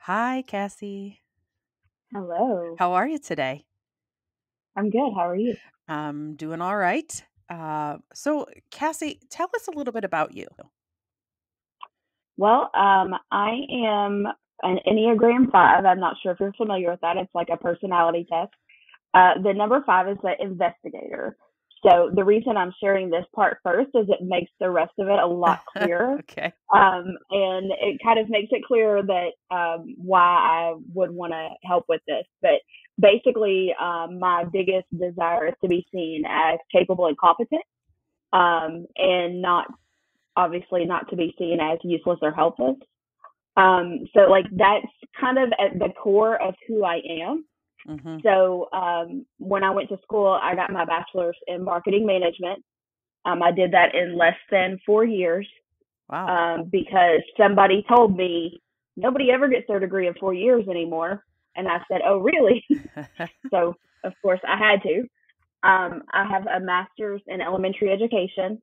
Hi, Cassie. Hello. How are you today? I'm good. How are you? I'm doing all right. Cassie, tell us a little bit about you. Well, I am an Enneagram 5. I'm not sure if you're familiar with that. It's like a personality test. The number 5 is the investigator. So the reason I'm sharing this part first is it makes the rest of it a lot clearer. Okay. And it kind of makes it clear that why I would want to help with this. But basically, my biggest desire is to be seen as capable and competent, and not obviously not to be seen as useless or helpless. So like that's kind of at the core of who I am. Mm-hmm. So when I went to school, I got my bachelor's in marketing management. I did that in less than 4 years Wow. because somebody told me nobody ever gets their degree in 4 years anymore. And I said, oh, really? So, of course, I had to. I have a master's in elementary education,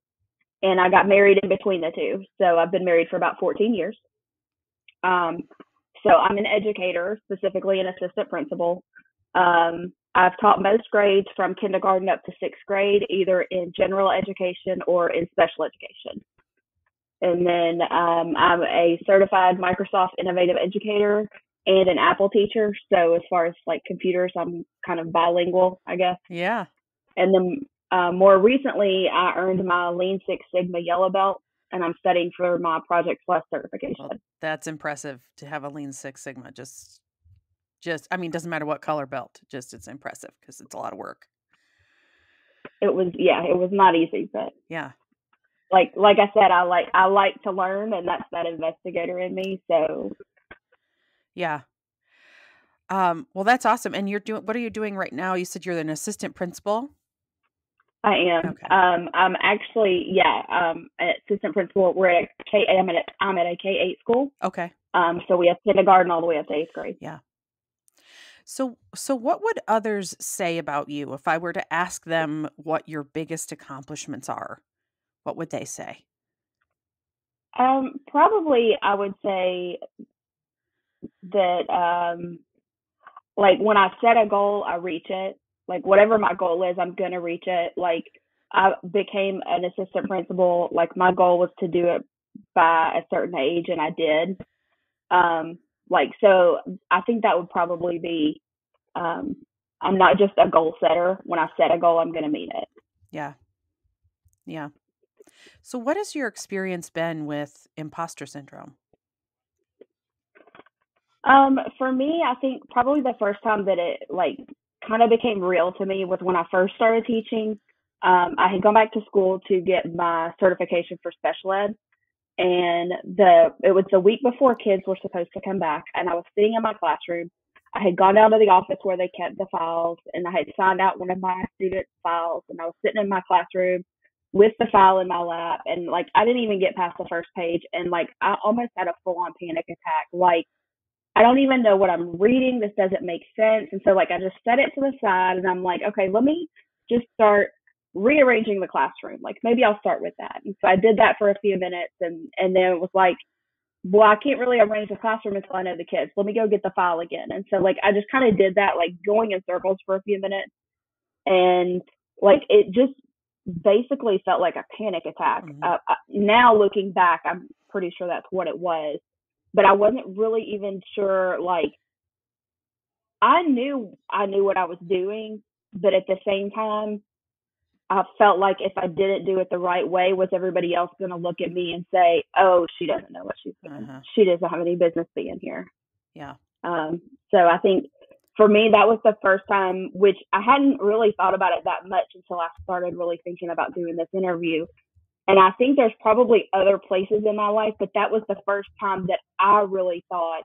and I got married in between the two. So I've been married for about 14 years. Um, so I'm an educator, specifically an assistant principal. I've taught most grades from kindergarten up to sixth grade, either in general education or in special education. And then I'm a certified Microsoft Innovative Educator and an Apple teacher. So as far as like computers, I'm kind of bilingual, I guess. Yeah. And then more recently, I earned my Lean Six Sigma Yellow Belt, and I'm studying for my Project Plus Well, certification. that's impressive to have a Lean Six Sigma. I mean, doesn't matter what color belt. Just it's impressive because it's a lot of work. It was not easy, but Yeah. like I said, I like to learn, and that's that investigator in me. So Yeah. Well, that's awesome. And what are you doing right now? You said you're an assistant principal. I am. Okay. I'm actually, an assistant principal. I'm at a K-8 school. Okay. So we have kindergarten all the way up to eighth grade. Yeah. So what would others say about you if I were to ask them what your biggest accomplishments are? What would they say? Probably I would say that, like when I set a goal, I reach it. Like whatever my goal is, I'm gonna reach it. Like I became an assistant principal. Like my goal was to do it by a certain age, and I did. So I think that would probably be. Um, I'm not just a goal setter. When I set a goal, I'm gonna meet it. Yeah. Yeah. So what has your experience been with imposter syndrome? For me, I think probably the first time that it like kind of became real to me was when I first started teaching. I had gone back to school to get my certification for special ed, and it was the week before kids were supposed to come back, and I was sitting in my classroom. I had gone down to the office where they kept the files, and I had signed out one of my students' files, and I was sitting in my classroom with the file in my lap, and like I didn't even get past the first page, and like I almost had a full-on panic attack. Like I don't even know what I'm reading. This doesn't make sense. And so like I just set it to the side and I'm like, okay, let me just start rearranging the classroom. Like maybe I'll start with that. And so I did that for a few minutes and then it was like, well, I can't really arrange the classroom until I know the kids. Let me go get the file again. And so like I just kind of did that, like going in circles for a few minutes, and like it just basically felt like a panic attack. Mhm. Now looking back, I'm pretty sure that's what it was, but I wasn't really even sure. Like I knew what I was doing, but at the same time, I felt like if I didn't do it the right way, was everybody else going to look at me and say, "Oh, she doesn't know what she's doing. Uh-huh. She doesn't have any business being here." Yeah. So I think for me, that was the first time, which I hadn't really thought about it that much until I started really thinking about doing this interview. And I think there's probably other places in my life, but that was the first time that I really thought,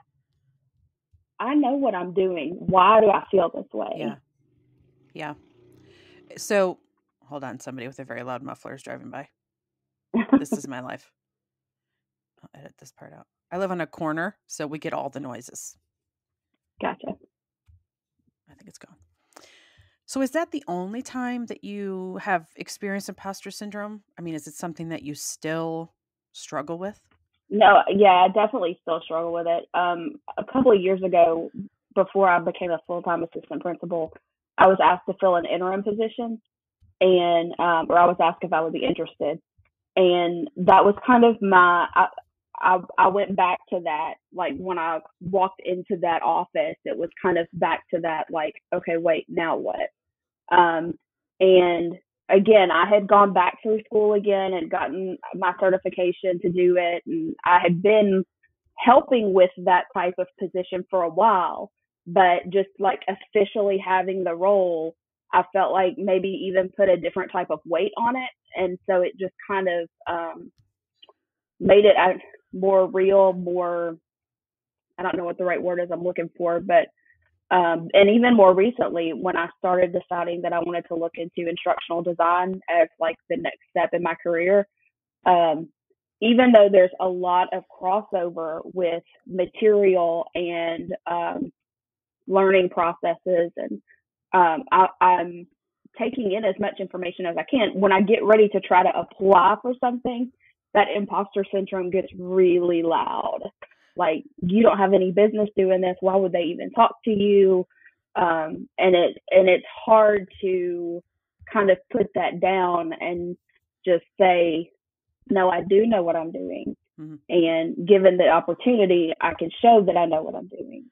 I know what I'm doing. Why do I feel this Yeah. way? Yeah. So hold on, somebody with a very loud muffler is driving by. This is my life. I'll edit this part out. I live on a corner, so we get all the noises. Gotcha. I think it's gone. So is that the only time that you have experienced imposter syndrome? I mean, is it something that you still struggle with? No, yeah, I definitely still struggle with it. A couple of years ago, before I became a full-time assistant principal, I was asked to fill an interim position, and or I was asked if I would be interested, and that was kind of I went back to that, like when I walked into that office, it was kind of back to that, like, okay, wait, now what? Um, and again, I had gone back through school again and gotten my certification to do it. And I had been helping with that type of position for a while, but just like officially having the role, I felt like maybe even put a different type of weight on it. And so it just kind of made it more real, more, I don't know what the right word is I'm looking for, but and even more recently, when I started deciding that I wanted to look into instructional design as like the next step in my career, um, even though there's a lot of crossover with material and learning processes, and I'm taking in as much information as I can. When I get ready to try to apply for something, that imposter syndrome gets really loud. Like, you don't have any business doing this. Why would they even talk to you? And it's hard to kind of put that down and just say, no, I do know what I'm doing. Mm-hmm. And given the opportunity, I can show that I know what I'm doing.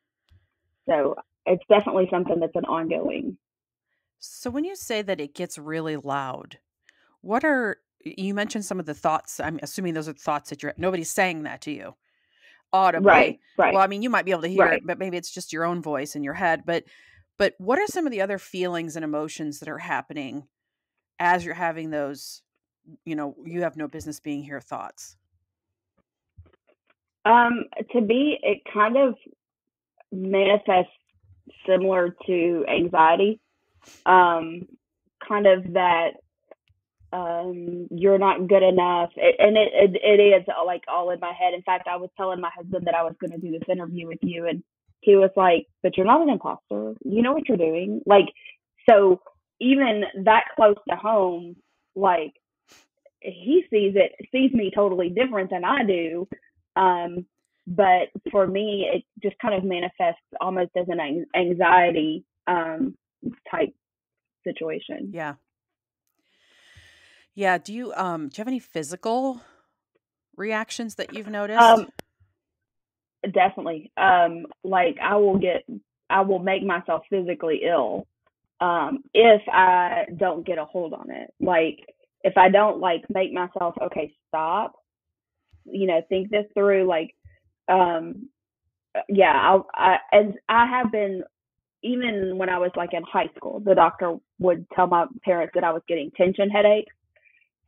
So it's definitely something that's an ongoing. So when you say that it gets really loud, what are you mentioned some of the thoughts? I'm assuming those are thoughts that nobody's saying that to you audibly. Right, right, Well, I mean, you might be able to hear it, right. but maybe it's just your own voice in your head. But what are some of the other feelings and emotions that are happening as you're having those, you have no business being here thoughts? To me, it kind of manifests similar to anxiety. Um, Kind of that you're not good enough, and it is like all in my head. In fact, I was telling my husband that I was going to do this interview with you, and he was like, "But you're not an imposter. You know what you're doing." Like, so even that close to home, like he sees me totally different than I do. Um, but for me, it just kind of manifests almost as an anxiety type situation. Yeah. Yeah. Do you have any physical reactions that you've noticed? Um, Definitely. Like I will make myself physically ill if I don't get a hold on it. Like if I don't like make myself, okay, stop, think this through. Like, um, yeah, and I have been, even when I was like in high school, the doctor would tell my parents that I was getting tension headaches.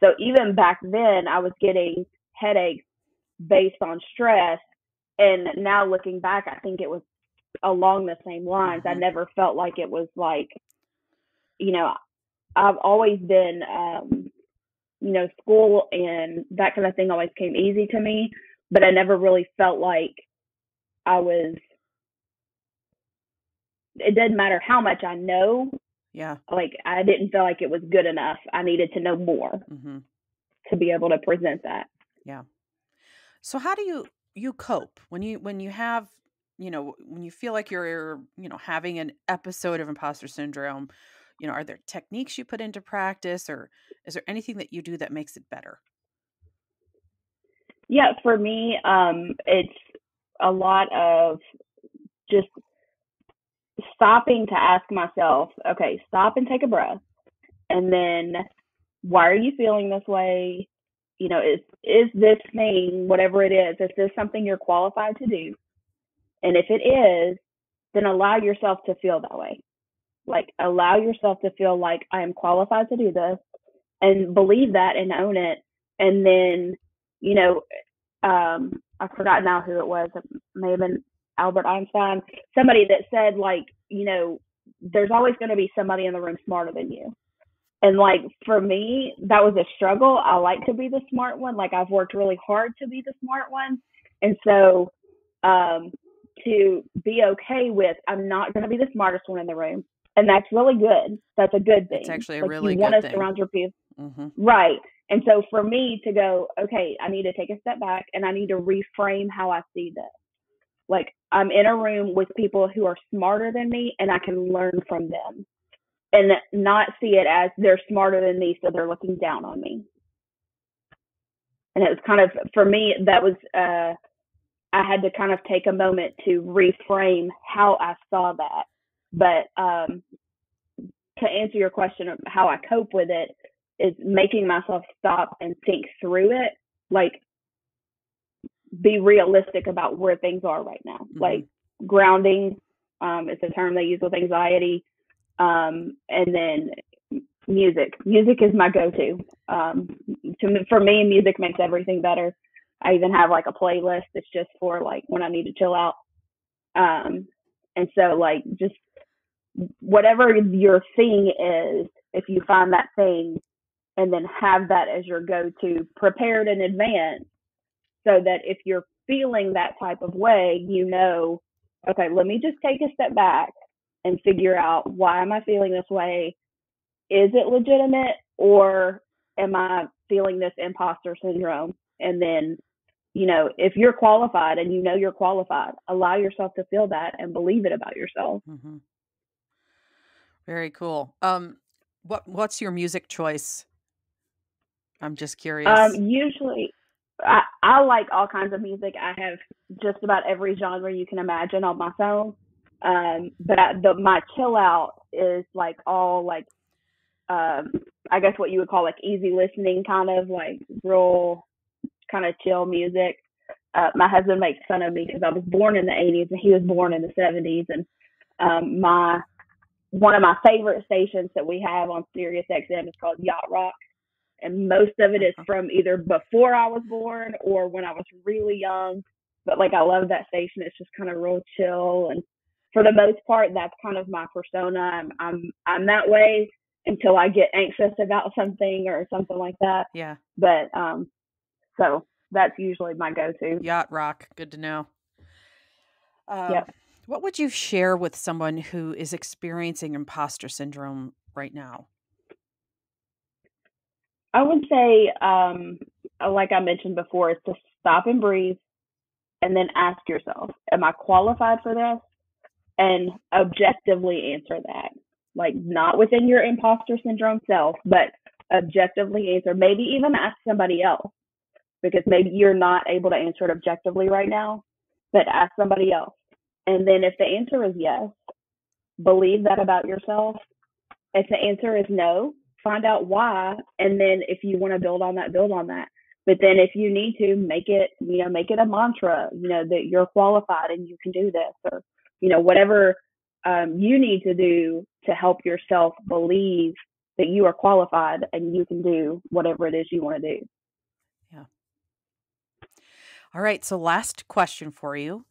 So even back then, I was getting headaches based on stress. And now looking back, I think it was along the same lines. I Mm-hmm. never felt like it was like, you know, I've always been, school and that kind of thing always came easy to me, but I never really felt like I was, it didn't matter how much I know, Yeah. like I didn't feel like it was good enough. I needed to know more Mm-hmm. to be able to present that. Yeah. So how do you cope when you have, when you feel like you're, having an episode of imposter syndrome, are there techniques you put into practice, or is there anything that you do that makes it better? Yeah, for me, it's a lot of just stopping to ask myself, okay, stop and take a breath. And then, why are you feeling this way? Is this thing, whatever it is this something you're qualified to do? And if it is, then allow yourself to feel that way. Like, allow yourself to feel like I am qualified to do this, and believe that and own it. And then, you know, I forgot now who it was. It may have been Albert Einstein, somebody that said, like, there's always going to be somebody in the room smarter than you. And like for me, that was a struggle. I like to be the smart one. Like I've worked really hard to be the smart one. And so um, to be okay with, I'm not going to be the smartest one in the room. And that's really good. That's a good It's thing. actually a Like you really want good to thing. surround your people. Mm-hmm. Right. And so for me to go, okay, I need to take a step back and I need to reframe how I see this. Like, I'm in a room with people who are smarter than me and I can learn from them, and not see it as they're smarter than me, so they're looking down on me. And it was kind of, for me, that was, I had to kind of take a moment to reframe how I saw that. But to answer your question of how I cope with it, is making myself stop and think through it. Like, be realistic about where things are right now. Mm-hmm. Like, grounding is a term they use with anxiety. And then music. Music is my go-to. For me, music makes everything better. I even have like a playlist that's just for like when I need to chill out. And so, like, just whatever your thing is, if you find that thing and then have that as your go-to, prepared in advance, so that if you're feeling that type of way, you know, okay, let me just take a step back and figure out, why am I feeling this way? Is it legitimate, or am I feeling this imposter syndrome? And then, you know, if you're qualified and you know you're qualified, allow yourself to feel that and believe it about yourself. Mm-hmm. Very cool. What's your music choice? I'm just curious. Usually, I like all kinds of music. I have just about every genre you can imagine on my phone. But my chill out is like all like, I guess what you would call like easy listening, kind of like real kind of chill music. My husband makes fun of me because I was born in the 80s and he was born in the 70s. And my one of my favorite stations that we have on Sirius XM is called Yacht Rock. And most of it is from either before I was born or when I was really young. But like, I love that station. It's just kind of real chill, and for the most part, that's kind of my persona. I'm that way until I get anxious about something or something like that. Yeah. But so that's usually my go-to. Yacht rock. Good to know. Yep. What would you share with someone who is experiencing imposter syndrome right now? I would say, like I mentioned before, is to stop and breathe, and then ask yourself, am I qualified for this? And objectively answer that. Like, not within your imposter syndrome self, but objectively answer. Maybe even ask somebody else, because maybe you're not able to answer it objectively right now, but ask somebody else. And then if the answer is yes, believe that about yourself. If the answer is no, find out why. And then if you want to build on that, build on that. But then if you need to, make it a mantra, that you're qualified and you can do this, or, whatever you need to do to help yourself believe that you are qualified and you can do whatever it is you want to do. Yeah. All right. So last question for you.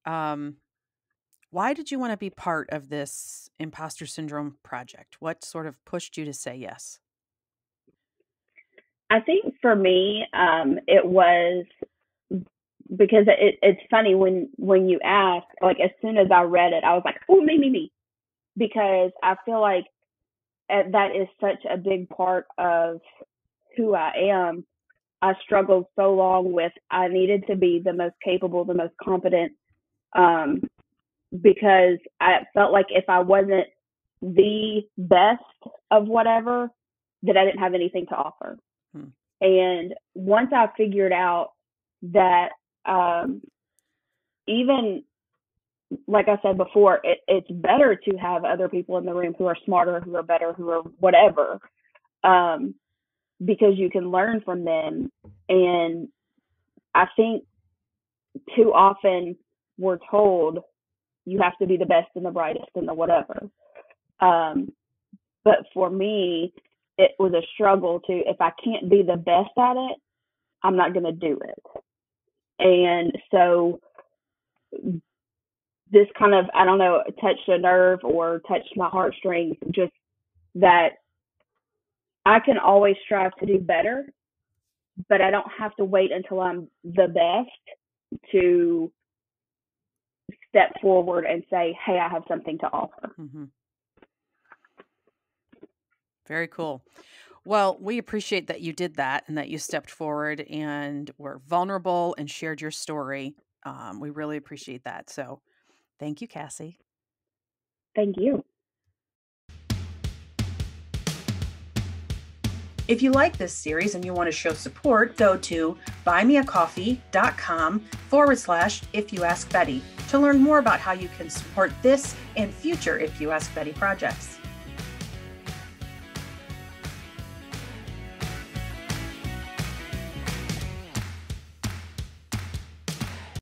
Why did you want to be part of this imposter syndrome project? What sort of pushed you to say yes? I think for me, it was because it's funny when you ask, like, as soon as I read it, I was like, oh, me, because I feel like that is such a big part of who I am. I struggled so long with, I needed to be the most capable, the most competent, because I felt like if I wasn't the best of whatever, that I didn't have anything to offer. And once I figured out that, even like I said before, it's better to have other people in the room who are smarter, who are better, who are whatever, because you can learn from them. And I think too often we're told you have to be the best and the brightest and the whatever. But for me, it was a struggle to, if I can't be the best at it, I'm not going to do it. And so this kind of, I don't know, touched a nerve or touched my heartstrings, just that I can always strive to do better, but I don't have to wait until I'm the best to step forward and say, hey, I have something to offer. Mm-hmm. Very cool. Well, we appreciate that you did that and that you stepped forward and were vulnerable and shared your story. We really appreciate that. So thank you, Cassie. Thank you. If you like this series and you want to show support, go to buymeacoffee.com/ifyouaskbetty to learn more about how you can support this and future If You Ask Betty projects.